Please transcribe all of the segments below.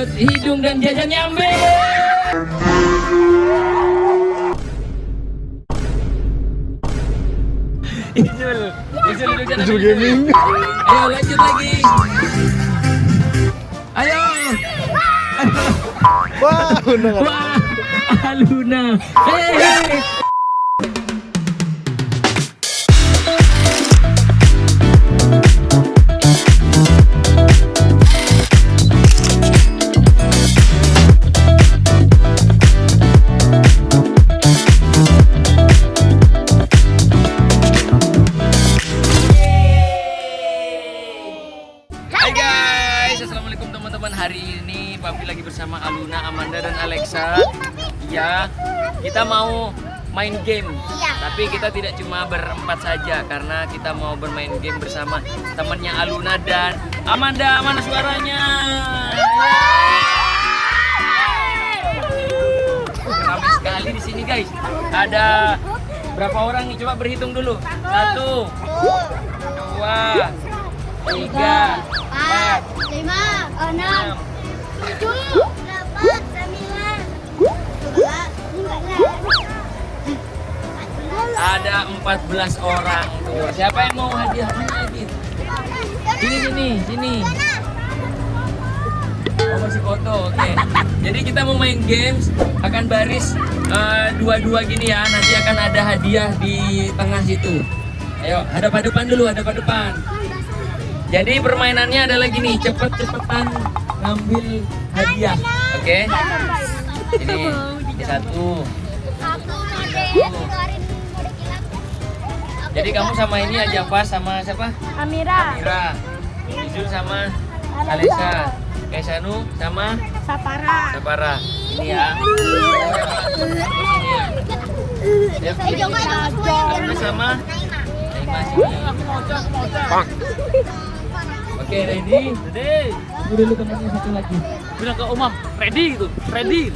dapat hidung dan jajannya ambil. Ijul Gaming. Ayo lanjut lagi. Ayo. Wah, udah. Wah, Aluna. Hei. Assalamualaikum teman-teman. Hari ini Papi lagi bersama Aluna, Amanda dan Alexa. Ya, kita mau main game. Tapi kita tidak cuma berempat saja karena kita mau bermain game bersama temannya Aluna dan Amanda. Mana suaranya? Ramai sekali di sini guys. Ada berapa orang nih? Coba berhitung dulu. 1, 2, 3, 4, 5, 6, 7, 8, 9, 10. Ada 14 orang tuh. Siapa yang mau hadiahnya lagi? Sini. Oh, masih foto. Oke. Jadi kita mau main games, akan baris dua-dua gini ya. Nanti akan ada hadiah di tengah situ. Ayo, hadap-hadapan dulu, hadap-hadapan. Jadi permainannya adalah gini, cepet-cepetan ngambil hadiah. Oke? Ini satu. Jadi kamu sama ini aja pas sama siapa? Amira, Ijul sama Alexa, Kaisanu sama Sapara. Ini ya. Kamu sama Naima sini. Oke, ready? Tunggu dulu temannya satu lagi. Bilang ke Umam, ready gitu, ready.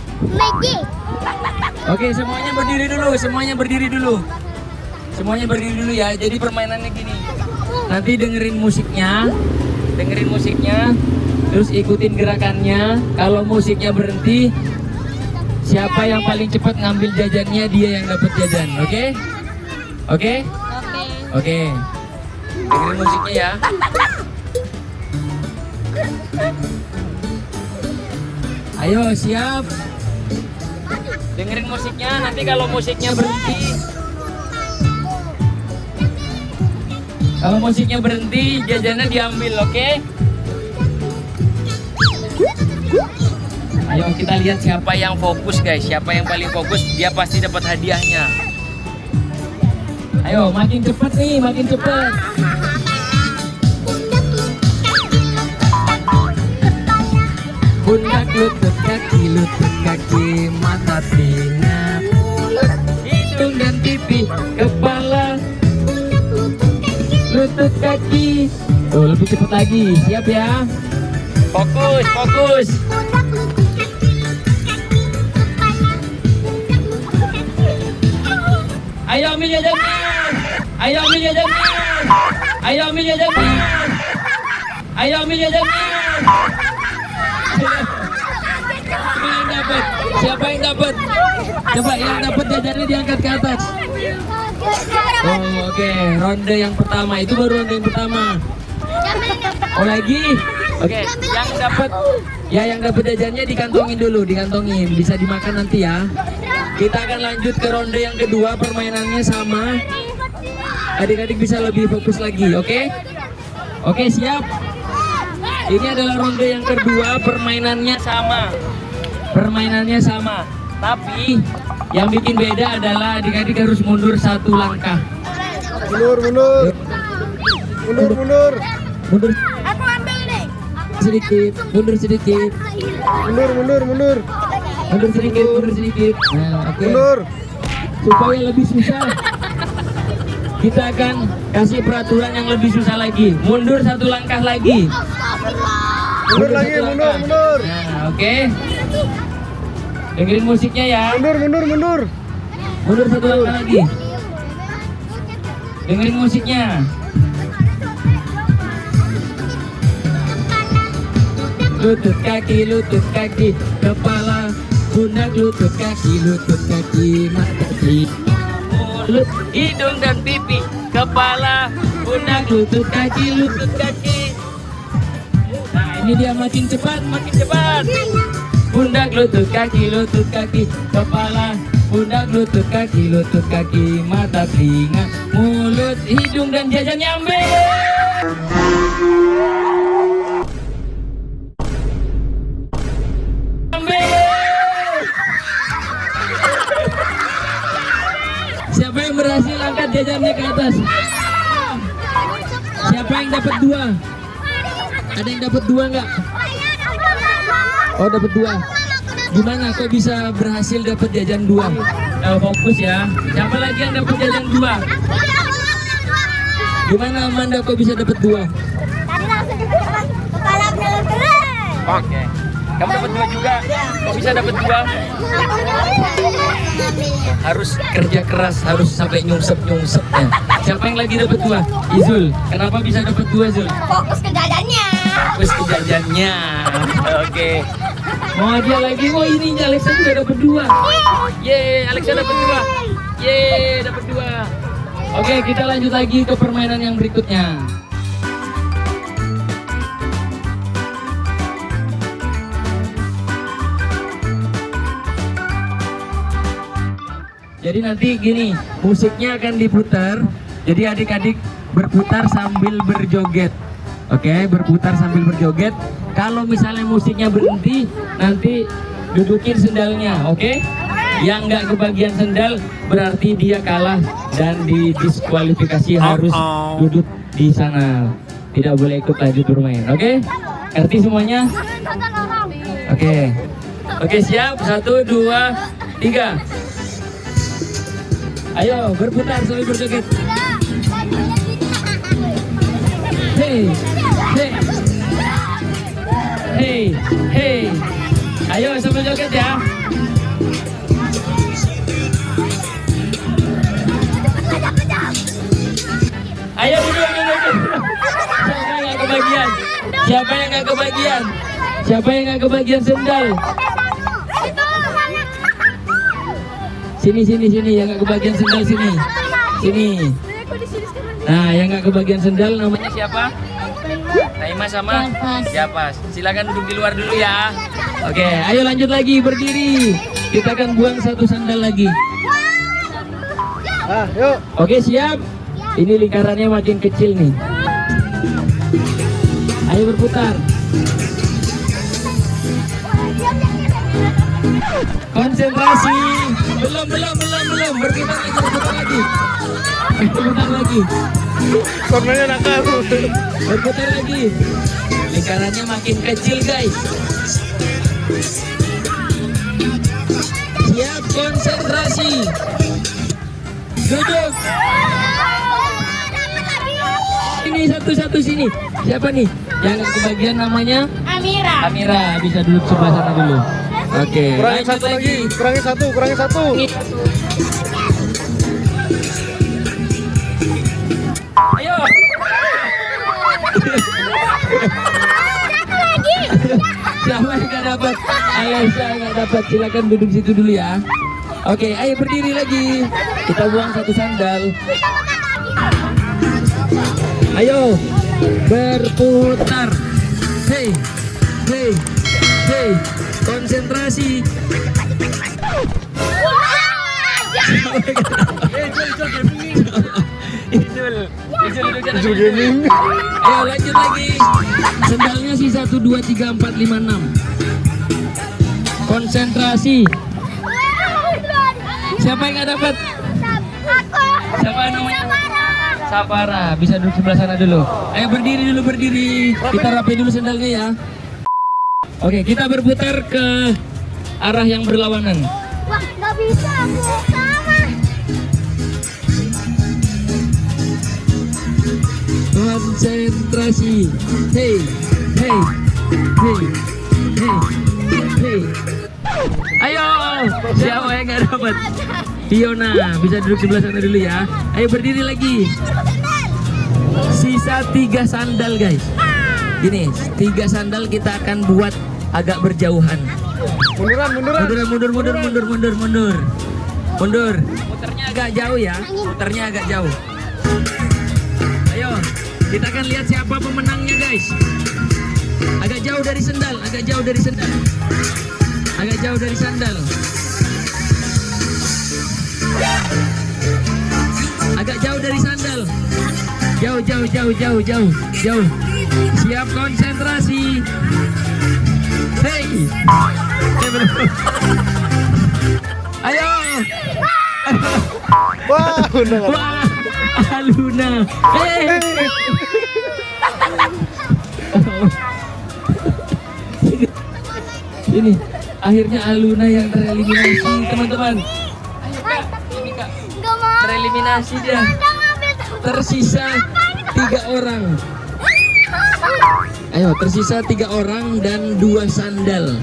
Oke, semuanya berdiri dulu. Semuanya berdiri dulu ya. Jadi permainannya gini. Nanti dengerin musiknya, terus ikutin gerakannya. Kalau musiknya berhenti, siapa yang paling cepat ngambil jajannya dia yang dapat jajan. Oke? Dengerin musiknya ya. Ayo, siap. Dengerin musiknya, nanti kalau musiknya berhenti, jajannya diambil, oke? Ayo kita lihat siapa yang fokus guys, siapa yang paling fokus, dia pasti dapat hadiahnya. Ayo, makin cepat. Pundak, lutut kaki, mata, telinga, hidung dan pipi, kepala, lutut kaki. Tuh, lebih cepat lagi. Siap ya? Fokus. Ayo ambil jajannya. Siapa yang dapat? Coba yang dapat jajannya diangkat ke atas. Oh, oke. Ronde yang pertama, itu baru ronde yang pertama. Oh, lagi? Oke, yang dapat jajannya dikantongin dulu, bisa dimakan nanti ya. Kita akan lanjut ke ronde yang kedua, permainannya sama. Adik-adik bisa lebih fokus lagi, oke? Oke, siap. Ini adalah ronde yang kedua, permainannya sama. Tapi yang bikin beda adalah adik-adik harus mundur 1 langkah. Mundur. Aku ambil nih. Mundur sedikit. Mundur sedikit. Nah, oke. Mundur. Supaya lebih susah, kita akan kasih peraturan yang lebih susah lagi. Mundur 1 langkah lagi. Mundur lagi. Nah, oke. Dengerin musiknya ya. Mundur. Mundur 1 langkah lagi. Dengerin musiknya. lutut kaki, kepala, pundak, lutut kaki, mata, mulut, hidung dan pipi, kepala, pundak, lutut kaki. Nah, ini dia makin cepat. Pundak, lutut kaki, kepala, pundak, lutut kaki, mata, telinga, mulut, hidung dan jajan nyambe. Siapa yang berhasil angkat jajannya ke atas? Siapa yang dapat 2? Ada yang dapat 2 nggak? Oh, dapat 2. Gimana kok bisa berhasil dapat jajan 2? Fokus ya. Siapa lagi yang dapat jajan 2? Gimana Amanda kok bisa dapat 2? Tadi langsung kepala keren. Oke. Kamu dapat 2 juga. Kok bisa dapat 2? Harus kerja keras, harus sampai nyungsep ya. Siapa yang lagi dapat 2? Izul. Kenapa bisa dapat 2, Zul? Fokus ke jajannya. Fokus ke jajannya. Oke. Mau hadiah lagi? Oh, ini Alexa juga dapat 2. Yeay, Alexa dapat 2. Yeay, dapat 2. Oke, kita lanjut lagi ke permainan yang berikutnya. Jadi nanti gini, musiknya akan diputar. Jadi adik-adik berputar sambil berjoget. Oke, berputar sambil berjoget. Kalau misalnya musiknya berhenti, nanti dudukin sendalnya, oke? Yang nggak kebagian sendal berarti dia kalah dan didiskualifikasi, harus duduk di sana. Tidak boleh ikut lanjut bermain, oke? Ngerti semuanya? Oke. Oke, siap? 1, 2, 3. Ayo berputar sambil berjoget. Hey, hey, hey, hey. Ayo sambil joget ya. Ayo duduk. Siapa yang nggak kebagian? Siapa yang nggak kebagian sendal? Sini, yang nggak kebagian sendal sini. Nah, yang nggak kebagian sendal namanya siapa? Naima sama siapa? Silakan duduk di luar dulu ya. Oke, ayo lanjut lagi berdiri. Kita akan buang 1 sandal lagi. Yuk. Oke, siap. Ini lingkarannya makin kecil nih. Ayo berputar. Konsentrasi. Belum. Berputar lagi. Kornanya nakal. Berputar lagi. Lingkarannya makin kecil, guys. Siap, konsentrasi. Duduk. Ini satu-satu sini. Siapa nih? Yang kebagian namanya? Amira. Bisa duduk sebelah sana dulu. Oke, Kurangin lanjut 1 lagi. Kurangin 1. Ayo. Siapa yang nggak dapat? Alexa nggak dapat. Silakan duduk situ dulu ya. Oke, ayo berdiri lagi. Kita buang 1 sandal. Ayo berputar. Hey. Konsentrasi. Izul gaming. Ayo lanjut lagi. Sendalnya sih 1, 2, 3, 4, 5, 6. Konsentrasi. Siapa yang nggak dapat? Siapa namanya? Sapara. Bisa duduk sebelah sana dulu. Ayo berdiri. Kita rapi dulu sendalnya ya. Oke, kita berputar ke arah yang berlawanan. Wah, nggak bisa, aku sama. Konsentrasi. Hey. Ayo, siapa yang nggak dapat? Fiona, bisa duduk sebelah sana dulu ya. Ayo berdiri lagi. Sisa 3 sandal, guys. Gini, 3 sandal kita akan buat agak berjauhan. Munduran. Mundur. Muternya agak jauh ya. Muternya agak jauh. Ayo, kita akan lihat siapa pemenangnya, guys. Agak jauh dari sandal. Agak jauh dari sandal. Jauh. Siap, konsentrasi. Hey. Ayo. Wah, udah nggak. Wah, Aluna. Ini akhirnya Aluna yang tereliminasi, teman-teman. Ini Kak, Nggak mau. tereliminasi dia. Nggak ngambil. Tersisa 3 orang. Ayo, tersisa 3 orang dan 2 sandal.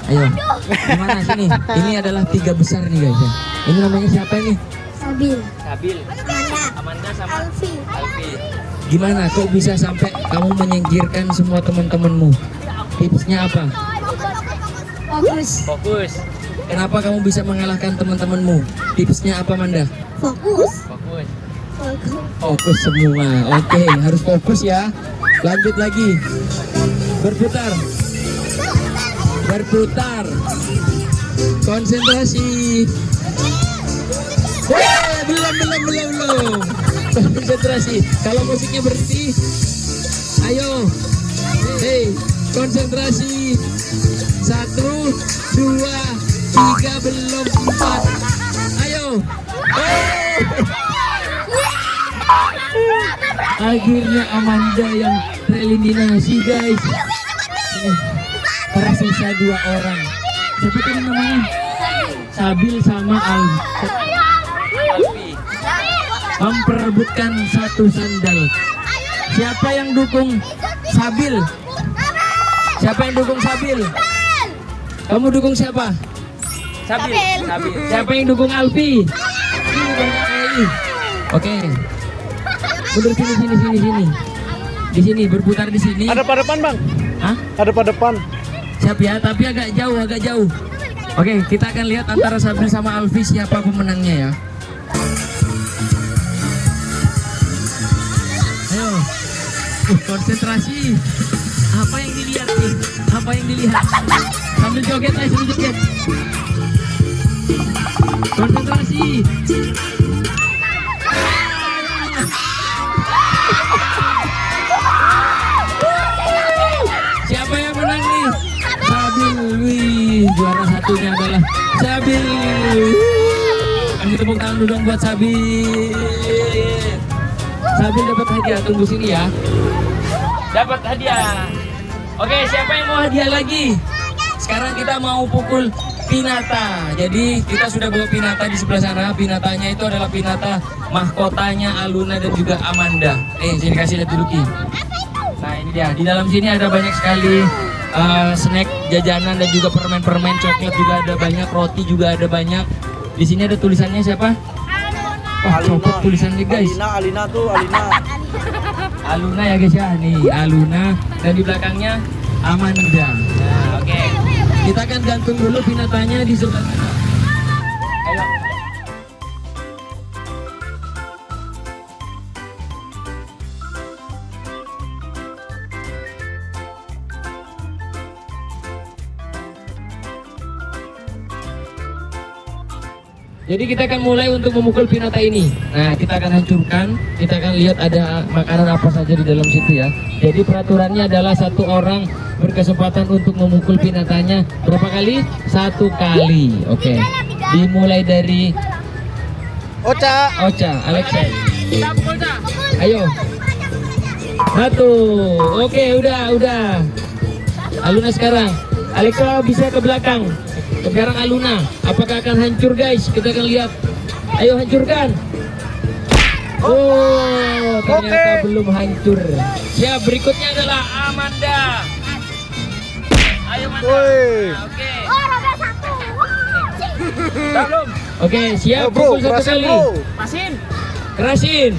Ayo, gimana sini? Ini adalah 3 besar nih guys ya. Ini namanya siapa nih? Sabil. Sabil, Amanda. Amanda sama Alfi. Alfi. Gimana kok bisa sampai kamu menyingkirkan semua teman-temanmu? Tipsnya apa? Fokus. Kenapa kamu bisa mengalahkan teman-temanmu? Tipsnya apa, Manda? Fokus. Fokus semua. Oke, harus fokus ya. Lanjut lagi. Berputar. Konsentrasi. Belum. Konsentrasi. Kalau musiknya berhenti, ayo. Hey, konsentrasi. 1, 2, 3, belum 4. Ayo. Akhirnya Amanda yang tereliminasi, guys. Tersisa 2 orang. Siapa tadi namanya? Sabil sama Alfi. Memperebutkan 1 sandal. Siapa yang dukung Sabil? Kamu dukung siapa? Sabil. Siapa yang dukung Alfi? Oke. Mundur sini. Di sini, berputar di sini. Ada pada depan, Bang. Hah? Ada pada depan. Siap ya, tapi agak jauh. Oke, kita akan lihat antara Sabil sama Alfi siapa pemenangnya ya. Ayo, konsentrasi. Apa yang dilihat nih? Sambil joget. Konsentrasi. Siapa yang menang nih? Sabil. Wih, juara satunya adalah Sabil. Kami tepuk tangan dulu dong buat Sabil. Sabil dapat hadiah, tunggu sini ya. Dapat hadiah. Oke, siapa yang mau hadiah lagi? Sekarang kita mau pukul pinata. Jadi kita sudah bawa pinata di sebelah sana. Pinatanya itu adalah pinata mahkotanya Aluna dan juga Amanda. Sini kasih lihat dulu Ki. Nah ini dia. Di dalam sini ada banyak sekali snack, jajanan dan juga permen-permen, coklat juga ada banyak, roti juga ada banyak. Di sini ada tulisannya siapa? Wah, copot tulisannya guys. Alina. Aluna ya guys ya. Nih Aluna dan di belakangnya Amanda. Nah, oke. Kita akan gantung dulu pinatanya di sebelah sana. Ayo. Jadi kita akan mulai untuk memukul pinata ini. Nah, kita akan hancurkan. Kita akan lihat ada makanan apa saja di dalam situ ya. Jadi peraturannya adalah 1 orang berkesempatan untuk memukul pinatanya berapa kali? 1 kali. Oke. Dimulai dari Ocha, Alexa. Kita pukul dah. Ayo. 1. Oke, udah. Aluna sekarang. Alexa bisa ke belakang. Sekarang Aluna, apakah akan hancur guys? Kita akan lihat. Ayo hancurkan. Oh, ternyata belum hancur. Ya, berikutnya adalah Amanda. Ayo Amanda. Woi. Oke. Oh, roda 1. Belum. Oke, siap. Bro, Pukul 1 kerasin, kali. bro. Masin. Kerasin.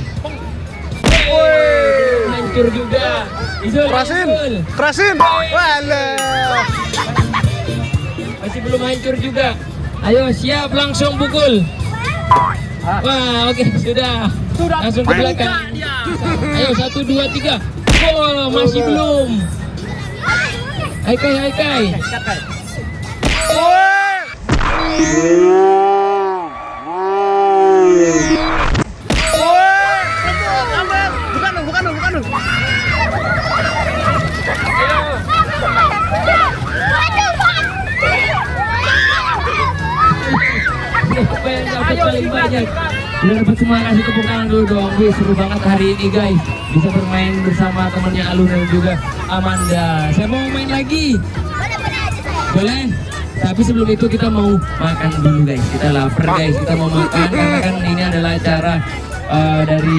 belum hancur juga. Izul, Kerasin. Izul. Kerasin. Walah. Masih belum hancur juga. Ayo siap langsung pukul. Wah, oke sudah. Langsung ke belakang. Ayo 1 2 3. Oh, masih belum. Hai Kai. Bukan dong. Siapa yang dapat paling banyak? Udah dapat semua, kasih tepuk tangan dulu dong. Wih, seru banget hari ini guys. Bisa bermain bersama temannya Alun dan juga Amanda. Saya mau main lagi. Boleh? Tapi sebelum itu kita mau makan dulu guys. Kita lapar guys. Kita mau makan karena kan ini adalah acara dari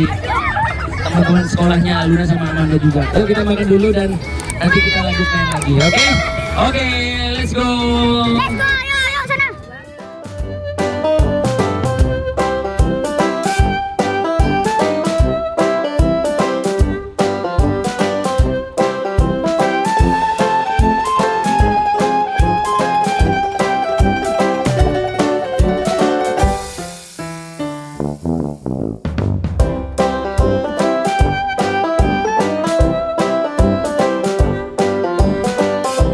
teman-teman sekolahnya Aluna sama Amanda juga. Ayo kita makan dulu dan nanti kita lanjut main lagi. Oke? Oke, let's go. Let's go, ayo sana.